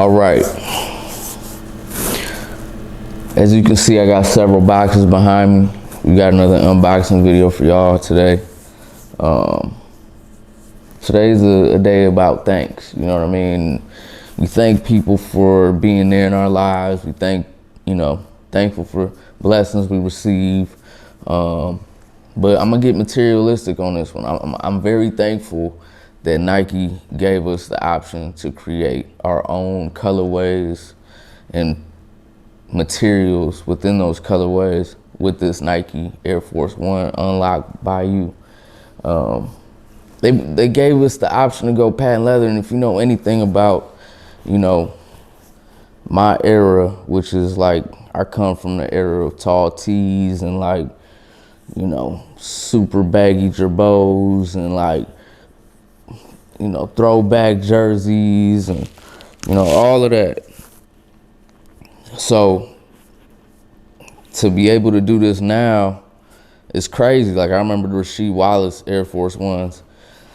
All right. As you can see, I got several boxes behind me. We got another unboxing video for y'all today. Today's a day about thanks. You know what I mean? We thank people for being there in our lives. We thankful for blessings we receive. But I'm gonna get materialistic on this one. I'm very thankful that Nike gave us the option to create our own colorways and materials within those colorways with this Nike Air Force One Unlocked by You. They gave us the option to go patent leather, and if you know anything about, my era, which is like, I come from the era of tall tees and super baggy jerbots and throwback jerseys and, all of that. So to be able to do this now is crazy. Like, I remember the Rasheed Wallace Air Force Ones.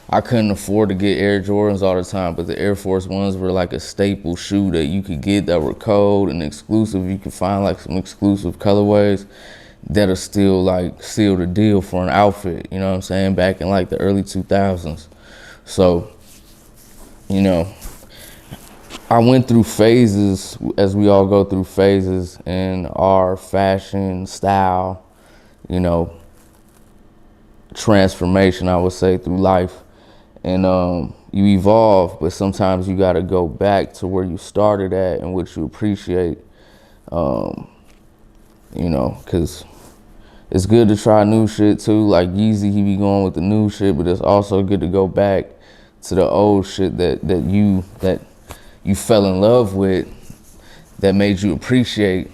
I couldn't afford to get Air Jordans all the time, but the Air Force Ones were like a staple shoe that you could get that were cold and exclusive. You could find like some exclusive colorways that are still like seal the deal for an outfit, you know what I'm saying, back in like the early 2000s. So, I went through phases, as we all go through phases in our fashion style, transformation, I would say, through life. And you evolve, but sometimes you gotta go back to where you started at and what you appreciate, because it's good to try new shit too. Like Yeezy, he be going with the new shit, but it's also good to go back to the old shit that you fell in love with, that made you appreciate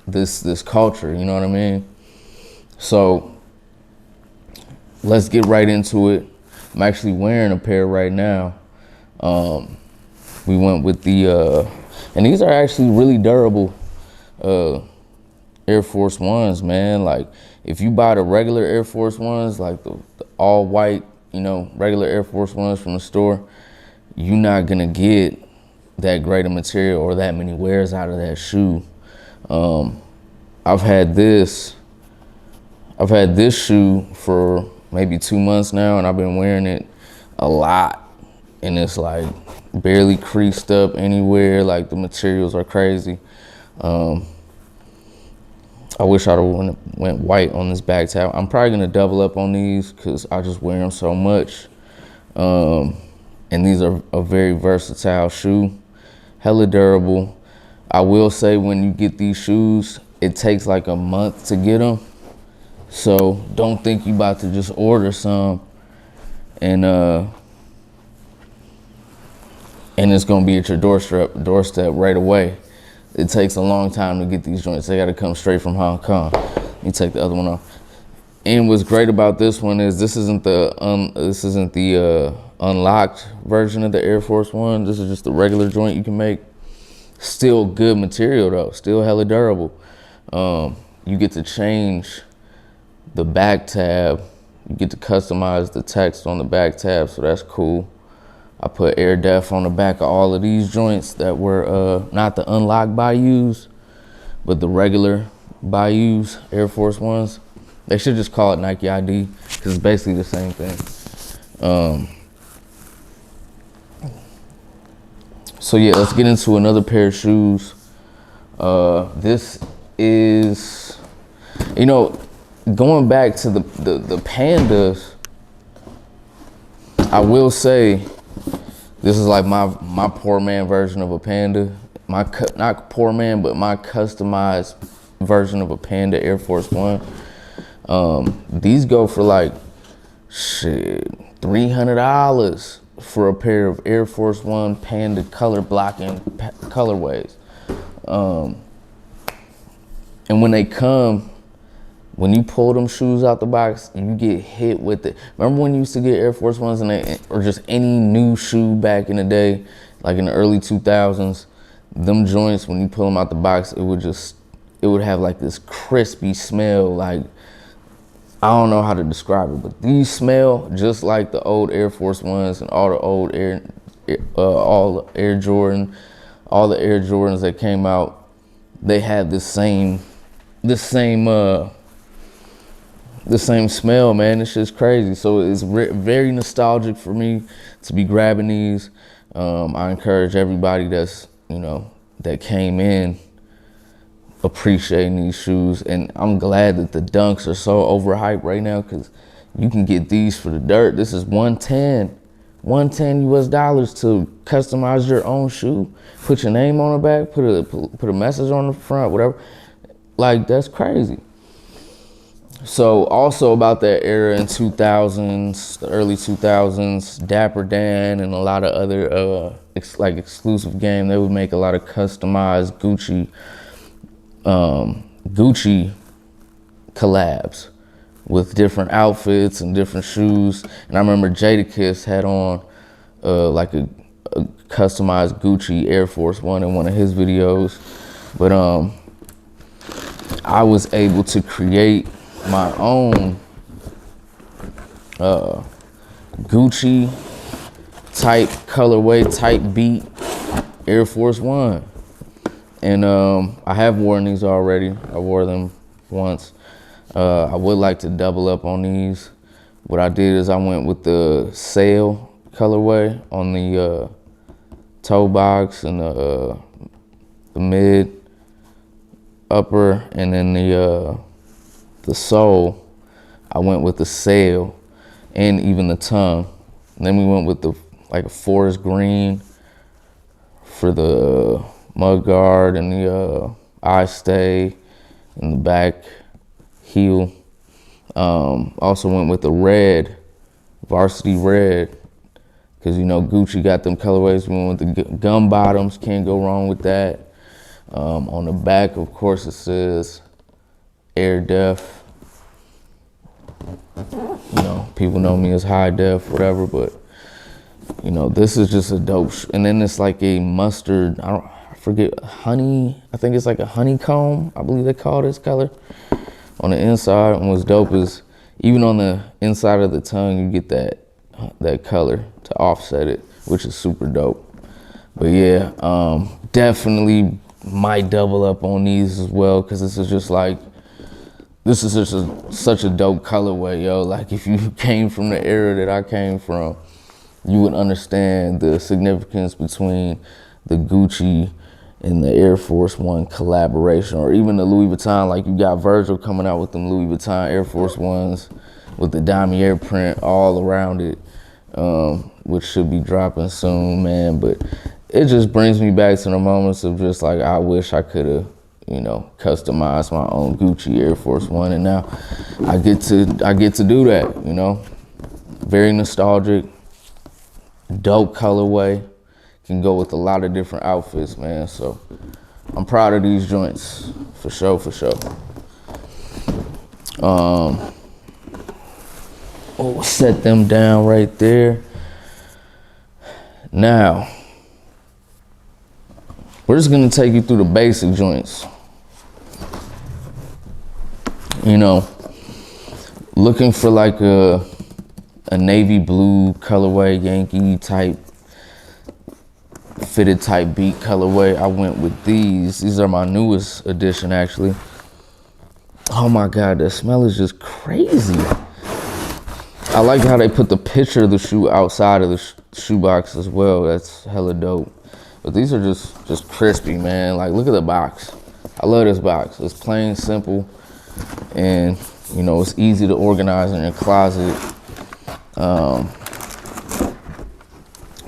this culture, you know what I mean? So let's get right into it. I'm actually wearing a pair right now. We went with the, and these are actually really durable Air Force Ones, man. Like, if you buy the regular Air Force Ones, like the all white, regular Air Force Ones from the store, you're not gonna get that great a material or that many wears out of that shoe. I've had this shoe for maybe 2 months now, and I've been wearing it a lot, and it's like barely creased up anywhere. Like, the materials are crazy. I wish I'd have went white on this back tab. I'm probably gonna double up on these because I just wear them so much. And these are a very versatile shoe, hella durable. I will say, when you get these shoes, it takes like a month to get them. So don't think you about to just order some and it's gonna be at your doorstep right away. It takes a long time to get these joints. They gotta come straight from Hong Kong. Let me take the other one off. And what's great about this one is this isn't the unlocked version of the Air Force One. This is just the regular joint you can make. Still good material though, still hella durable. You get to change the back tab. You get to customize the text on the back tab, so that's cool. I put Air Def on the back of all of these joints that were not the unlocked Bayous, but the regular Bayous Air Force Ones. They should just call it Nike ID, because it's basically the same thing. So yeah, let's get into another pair of shoes. This is, going back to the Pandas, I will say this is like my poor man version of a Panda. Not poor man, but my customized version of a Panda Air Force One. These go for like $300 for a pair of Air Force One Panda color blocking colorways. And when they come, when you pull them shoes out the box, you get hit with it. Remember when you used to get Air Force Ones or just any new shoe back in the day, like in the early 2000s, them joints, when you pull them out the box, it would have like this crispy smell. Like, I don't know how to describe it, but these smell just like the old Air Force Ones and all the old Air Jordan all the Air Jordans that came out, they had the same smell, man. It's just crazy. So it's very nostalgic for me to be grabbing these. I encourage everybody that's, that came in appreciating these shoes. And I'm glad that the Dunks are so overhyped right now, because you can get these for the dirt. This is $110 US to customize your own shoe. Put your name on the back, put a message on the front, whatever. Like, that's crazy. So also about that era in 2000s, the early 2000s, Dapper Dan and a lot of other exclusive game, they would make a lot of customized Gucci collabs with different outfits and different shoes. And I remember Jadakiss had on like a customized Gucci Air Force One in one of his videos. But I was able to create my own Gucci type colorway, type beat Air Force One. And I have worn these already. I wore them once. I would like to double up on these. What I did is I went with the sail colorway on the toe box and the mid, upper, and then the sole. I went with the sail and even the tongue. And then we went with a forest green for the mud guard and the eye stay and the back heel. Also went with the red, varsity red, because Gucci got them colorways. We went with the gum bottoms, can't go wrong with that. On the back, of course, it says Air Def. People know me as High Def, whatever, but this is just a dope. And then it's like a mustard, I forget, honey, I think it's like a honeycomb, I believe they call this color on the inside. And what's dope is even on the inside of the tongue, you get that color to offset it, which is super dope. But yeah, definitely might double up on these as well, because this is just such a dope colorway, yo. Like, if you came from the era that I came from, you would understand the significance between the Gucci and the Air Force One collaboration, or even the Louis Vuitton. Like, you got Virgil coming out with them Louis Vuitton Air Force Ones with the Damier print all around it, which should be dropping soon, man. But it just brings me back to the moments of just like, I wish I could have, customized my own Gucci Air Force One, and now I get to do that. Very nostalgic, dope colorway, can go with a lot of different outfits, man. So I'm proud of these joints, for sure. We'll set them down right there. Now, we're just gonna take you through the basic joints. Looking for like a navy blue colorway, Yankee type, fitted type beat colorway. I went with these. These are my newest addition, actually. Oh my God, the smell is just crazy. I like how they put the picture of the shoe outside of the shoebox as well. That's hella dope. But these are just crispy, man. Like, look at the box. I love this box. It's plain, simple, and it's easy to organize in your closet.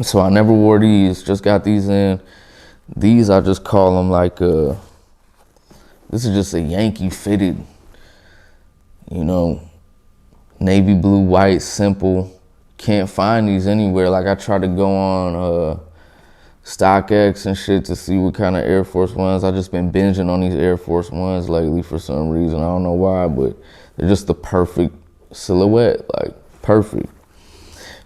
So I never wore these, just got these in. These, I just call them like this is just a Yankee fitted, navy blue, white, simple. Can't find these anywhere. Like, I tried to go on StockX and shit to see what kind of Air Force Ones. I just been binging on these Air Force Ones lately for some reason. I don't know why, but they're just the perfect silhouette, like perfect.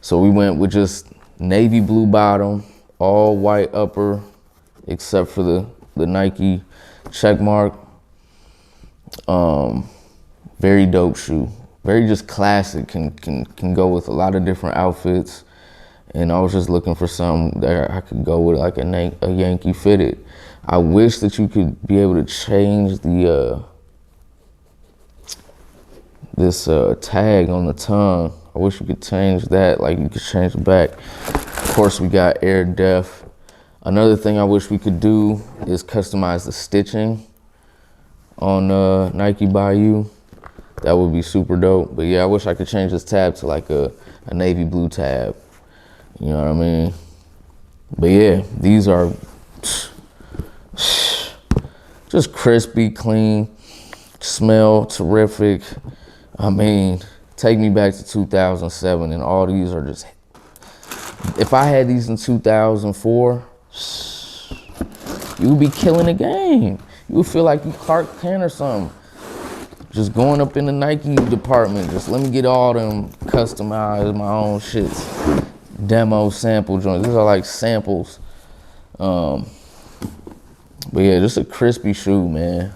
So we went with just navy blue bottom, all white upper, except for the Nike check mark. Very dope shoe. Very just classic, can go with a lot of different outfits. and I was just looking for something that I could go with, like a Yankee fitted. I wish that you could be able to change the this tag on the tongue. I wish you could change that, like you could change the back. Of course, we got Air Def. Another thing I wish we could do is customize the stitching on Nike Bayou. That would be super dope. But yeah, I wish I could change this tab to like a navy blue tab. You know what I mean? But yeah, these are just crispy, clean, smell terrific. I mean, take me back to 2007, and all these are just, if I had these in 2004, you would be killing the game. You would feel like you Clark Kent or something. Just going up in the Nike department, just let me get all them customized, my own shits. Demo sample joints, these are like samples. But yeah, just a crispy shoe, man.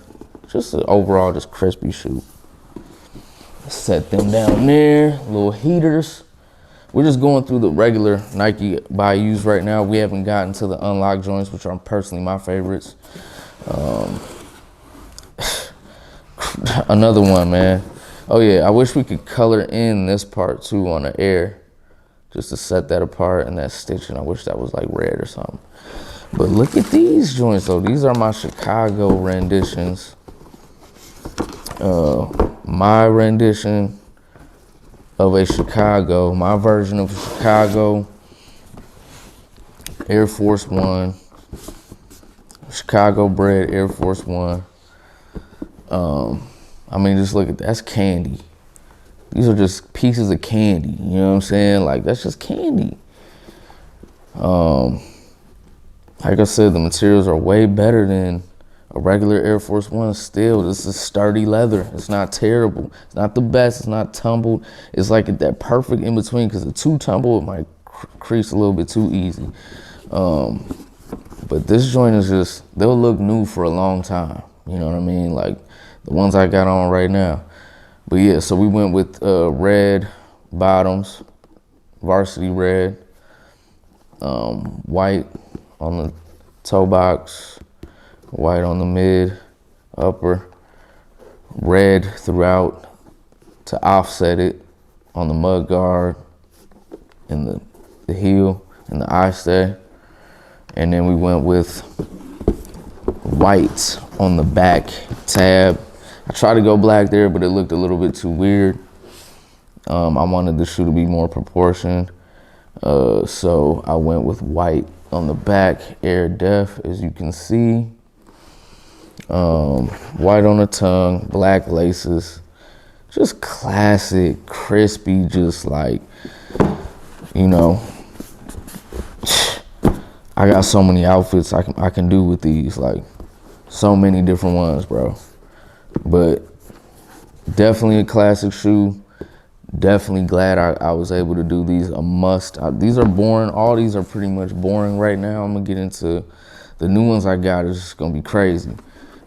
Just an overall, just crispy shoe. Set them down there, little heaters. We're just going through the regular Nike Bayous right now. We haven't gotten to the unlock joints, which are personally my favorites. Another one, man. Oh yeah, I wish we could color in this part too on the Air, just to set that apart, and that stitching. I wish that was like red or something. But look at these joints though. These are my Chicago renditions. My rendition of a Chicago, my version of Chicago Air Force One, Chicago bred Air Force One. I mean, just look at that. That's candy. These are just pieces of candy. You know what I'm saying? Like, that's just candy. Like I said, the materials are way better than a regular Air Force One. Still, this is sturdy leather. It's not terrible. It's not the best. It's not tumbled. It's like that perfect in between, because the too tumbled might crease a little bit too easy. But this joint is just, they'll look new for a long time. You know what I mean? Like the ones I got on right now. But yeah, so we went with red bottoms, varsity red, white on the toe box, white on the mid, upper, red throughout to offset it on the mud guard and the heel and the eye stay. And then we went with white on the back tab. I tried to go black there, but it looked a little bit too weird. I wanted the shoe to be more proportioned. So I went with white on the back, Air Def, as you can see. White on the tongue, black laces. Just classic, crispy, just like, you know, I got so many outfits I can do with these, like so many different ones, bro. But definitely a classic shoe. Definitely glad I was able to do these. A must. These are boring. All these are pretty much boring right now. I'm gonna get into the new ones I got. It's just gonna be crazy.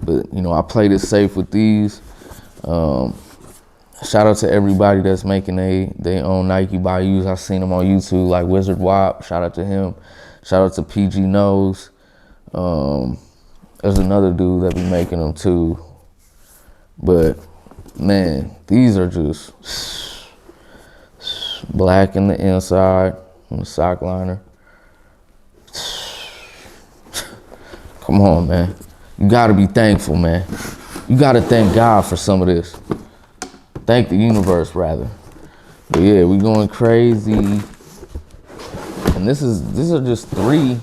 But you know, I played it safe with these. Shout out to everybody that's making they own Nike Bayous. I seen them on YouTube, like Wizard Wop. Shout out to him. Shout out to PG Nose. There's another dude that be making them too. But man, these are just black in the inside on the sock liner. Come on, man. You gotta be thankful, man. You gotta thank God for some of this. Thank the universe, rather. But yeah, we going crazy. And these are just three.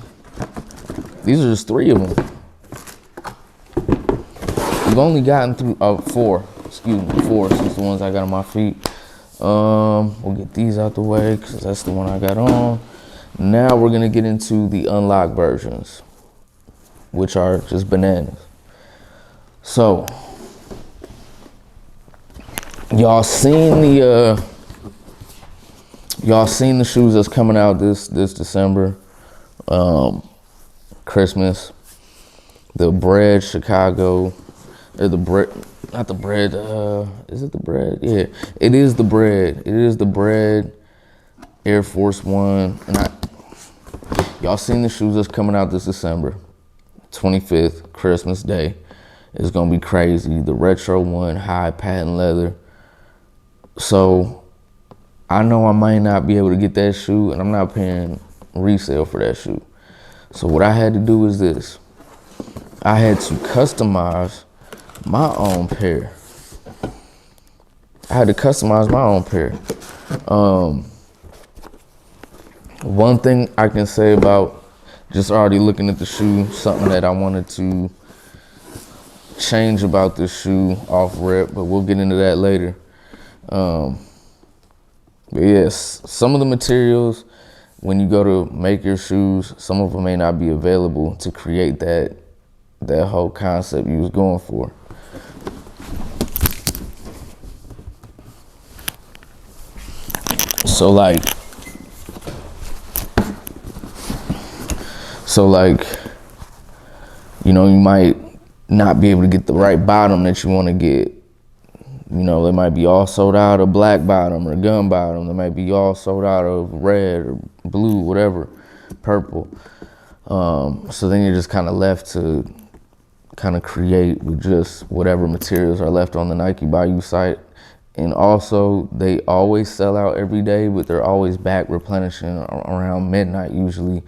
These are just three of them. We've only gotten through four since the ones I got on my feet. We'll get these out the way because that's the one I got on. Now we're gonna get into the unlocked versions, which are just bananas. So y'all seen the shoes that's coming out this December, Christmas. The Bread Chicago, or the Bread, not the Bread. Is it the Bread? Yeah, it is the Bread. It is the Bread Air Force One, and y'all seen the shoes that's coming out this December, 25th, Christmas Day. It's gonna be crazy. The Retro One, high patent leather. So I know I might not be able to get that shoe, and I'm not paying resale for that shoe. So what I had to do is this. I had to customize my own pair. One thing I can say about just already looking at the shoe, something that I wanted to change about this shoe off rip, but we'll get into that later. But yes, some of the materials, when you go to make your shoes, some of them may not be available to create that whole concept you was going for. So like, you know, you might not be able to get the right bottom that you want to get. You know, they might be all sold out of black bottom or gun bottom. They might be all sold out of red or blue, whatever, purple. So then you're just kind of left to kind of create with just whatever materials are left on the Nike By You site. And also, they always sell out every day, but they're always back replenishing around midnight usually.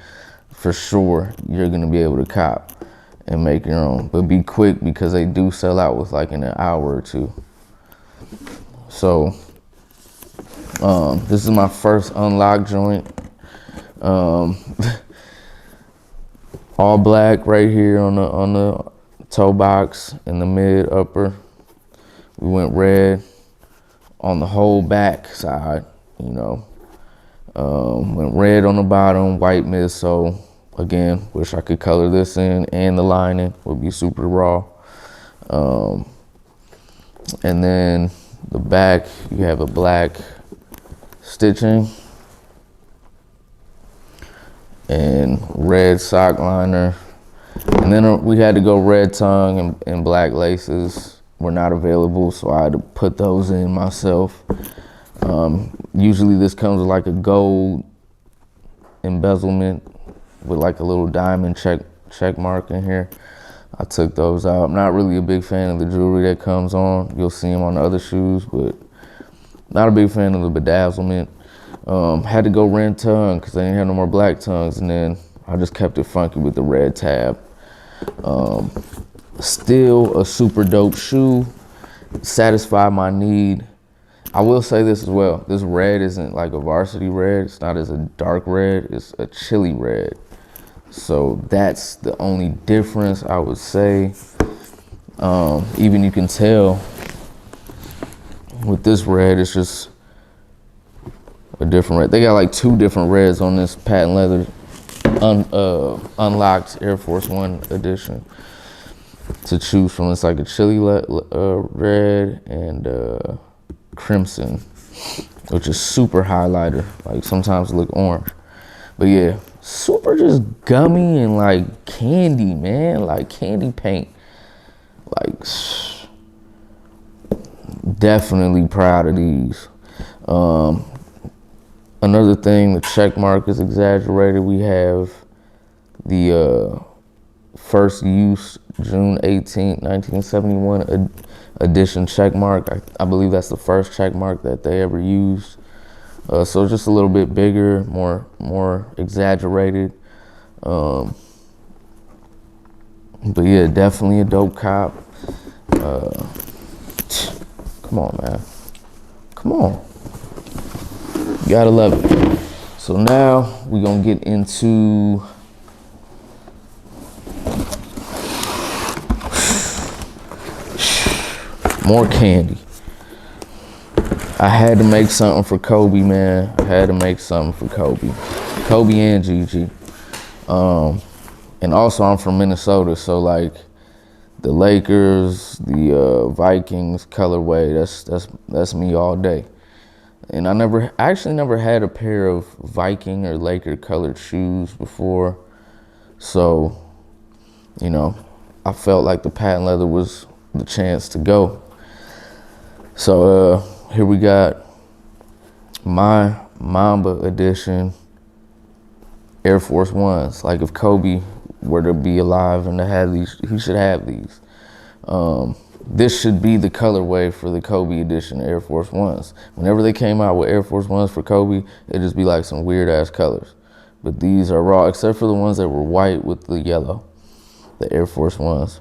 For sure, you're gonna be able to cop and make your own. But be quick, because they do sell out with like in an hour or two. So this is my first unlock joint. All black right here on the toe box in the mid upper. We went red on the whole back side, you know. Went red on the bottom, white midsole. Again, wish I could color this in, and the lining would be super raw. And then the back, you have a black stitching and red sock liner. And then we had to go red tongue and black laces were not available, so I had to put those in myself. Usually this comes with like a gold embezzlement with like a little diamond check mark in here. I took those out. I'm not really a big fan of the jewelry that comes on. You'll see them on the other shoes, but not a big fan of the bedazzlement. Had to go red tongue because I didn't have no more black tongues, and then I just kept it funky with the red tab. Still a super dope shoe. Satisfied my need. I will say this as well. This red isn't like a varsity red. It's not as a dark red. It's a chili red. So that's the only difference, I would say. Even you can tell with this red, it's just a different red. They got like 2 different reds on this patent leather unlocked Air Force One edition to choose from. It's like a chili red and crimson, which is super highlighter. Like sometimes it look orange, but yeah, super just gummy and like candy, man, like candy paint. Like definitely proud of these. Another thing, the check mark is exaggerated. We have the first use June 18th, 1971 edition check mark. I believe that's the first check mark that they ever used. So just a little bit bigger, more exaggerated. But yeah, definitely a dope cop. Come on, man. Come on. You gotta love it. So now we're gonna get into more candy. I had to make something for Kobe, man. I had to make something for Kobe. Kobe and Gigi. And also I'm from Minnesota, so like the Lakers, the Vikings colorway, that's me all day. And I actually never had a pair of Viking or Laker colored shoes before. So, you know, I felt like the patent leather was the chance to go. So here we got my Mamba edition Air Force Ones. Like if Kobe were to be alive and to have these, he should have these. This should be the colorway for the Kobe edition Air Force Ones. Whenever they came out with Air Force Ones for Kobe, it'd just be like some weird ass colors. But these are raw, except for the ones that were white with the yellow, the Air Force Ones.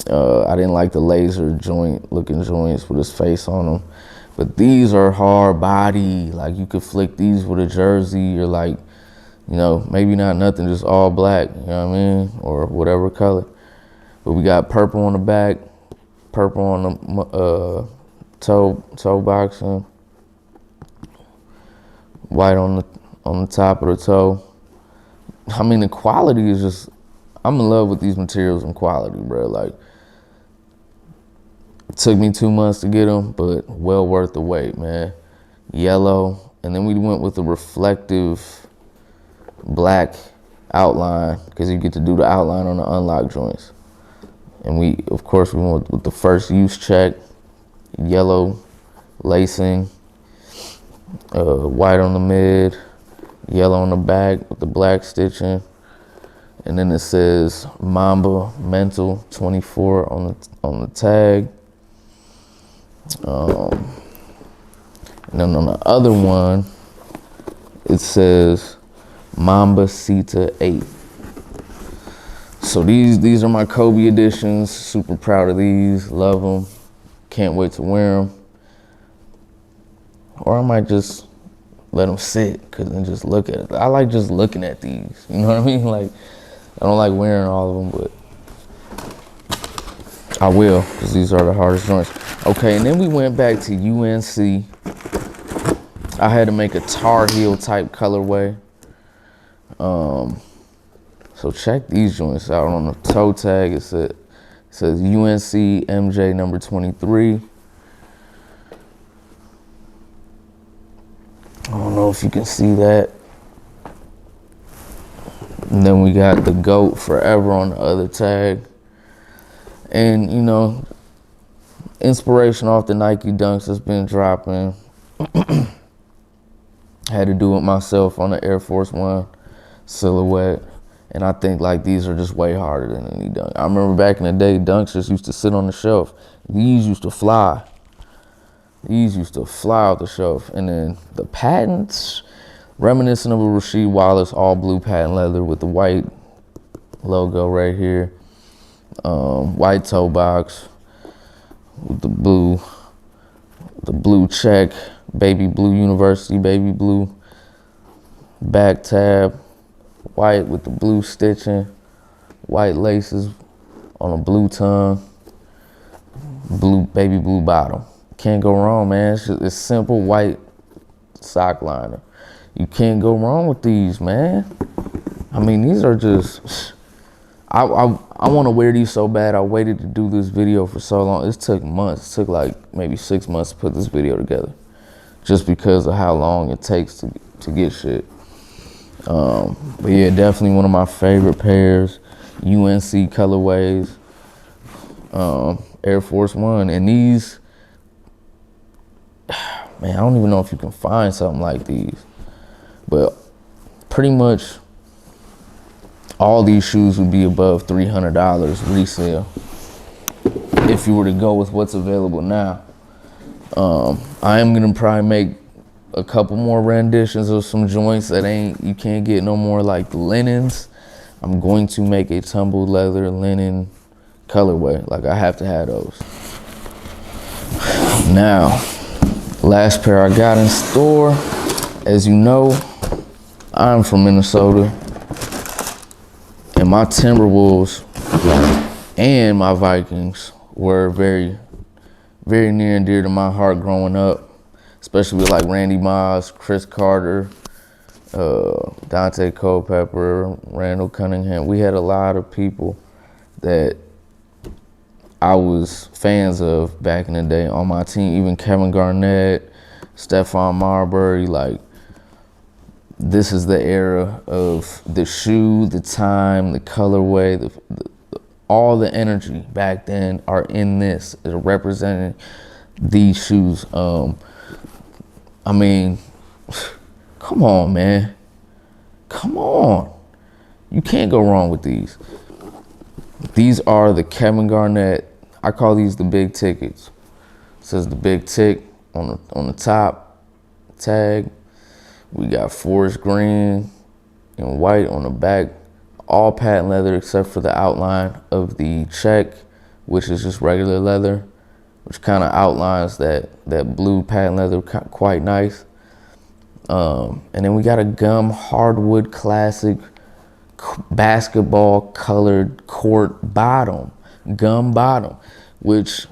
I didn't like the laser joint looking joints with his face on them. But these are hard body. Like you could flick these with a jersey or like, you know, maybe not nothing, just all black, you know what I mean? Or whatever color. But we got purple on the back, purple on the toe boxing, white on the top of the toe. I mean, the quality is just, I'm in love with these materials and quality, bro. Like, it took me 2 months to get them, but well worth the wait, man. Yellow, and then we went with the reflective black outline because you get to do the outline on the unlock joints. And we, of course, we went with the first use check, yellow lacing, white on the mid, yellow on the back with the black stitching. And then it says Mamba Mental 24 on the tag. And then on the other one, it says Mamba Sita 8. So these are my Kobe editions. Super proud of these. Love them. Can't wait to wear them. Or I might just let them sit and just look at it. I like just looking at these. You know what I mean? Like, I don't like wearing all of them, but I will, because these are the hardest joints. Okay, and then we went back to UNC. I had to make a Tar Heel type colorway. So check these joints out. On the toe tag, it says UNC MJ number 23. I don't know if you can see that. And then we got the GOAT Forever on the other tag. And, you know, inspiration off the Nike Dunks that's been dropping. Had to do it myself on the Air Force One silhouette. And I think like these are just way harder than any dunk. I remember back in the day, dunks just used to sit on the shelf. These used to fly. These used to fly off the shelf. And then the patents, reminiscent of a Rasheed Wallace all blue patent leather with the white logo right here. White toe box with the blue check, baby blue University, baby blue back tab. White with the blue stitching, white laces on a blue tongue, baby blue bottom. Can't go wrong, man. It's simple white sock liner. You can't go wrong with these, man. I mean, these are just, I want to wear these so bad. I waited to do this video for so long. It took months. It took like maybe 6 months to put this video together, just because of how long it takes to get shit. But yeah, definitely one of my favorite pairs, UNC colorways, Air Force One. And these, man, I don't even know if you can find something like these, but pretty much all these shoes would be above $300 resale if you were to go with what's available now. I am gonna probably make a couple more renditions of some joints that you can't get no more, like the linens. I'm going to make a tumbled leather linen colorway. Like, I have to have those. Now, last pair I got in store. As you know, I'm from Minnesota, and my Timberwolves and my Vikings were very, very near and dear to my heart growing up. Especially with like Randy Moss, Chris Carter, Dante Culpepper, Randall Cunningham. We had a lot of people that I was fans of back in the day on my team. Even Kevin Garnett, Stephon Marbury. Like, this is the era of the shoe, the time, the colorway, all the energy back then are in this. It's representing these shoes. I mean, come on, man. Come on. You can't go wrong with these. These are the Kevin Garnett. I call these the big tickets. It says the big tick on the top tag. We got forest green and white on the back. All patent leather except for the outline of the check, which is just regular leather, which kind of outlines that blue patent leather quite nice. And then we got a gum hardwood classic basketball colored court bottom, gum bottom, which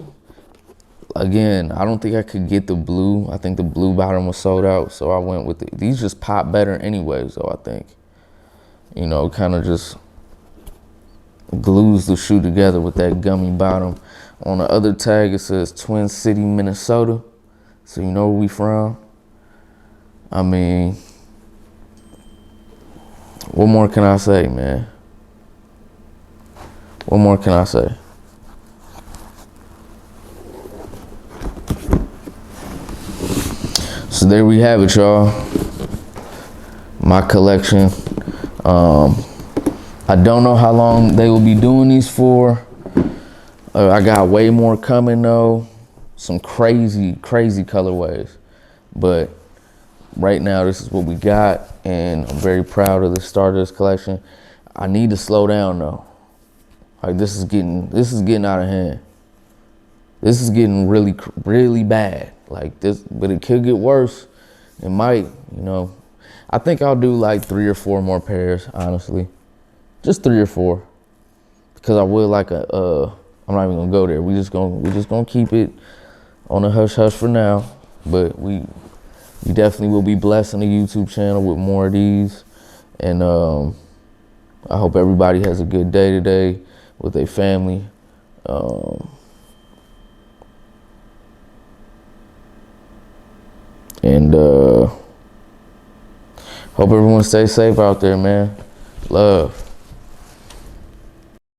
again, I don't think I could get the blue. I think the blue bottom was sold out, so I went with these. Just pop better anyways, though. I think, you know, kind of just glues the shoe together with that gummy bottom. On the other tag, it says Twin City, Minnesota, so you know where we from. I mean, what more can I say, man? What more can I say? So there we have it, y'all. My collection. I don't know how long they will be doing these for. I got way more coming though. Some crazy colorways. But right now, this is what we got, and I'm very proud of the start of this collection. I need to slow down though. Like this is getting out of hand. This is getting really bad. Like this, but it could get worse. It might, you know. I think I'll do like 3 or 4 more pairs, honestly. Just 3 or 4, because I would like I'm not even gonna go there. We just gonna keep it on the hush hush for now. But we definitely will be blessing the YouTube channel with more of these. And I hope everybody has a good day today with their family. And hope everyone stays safe out there, man. Love.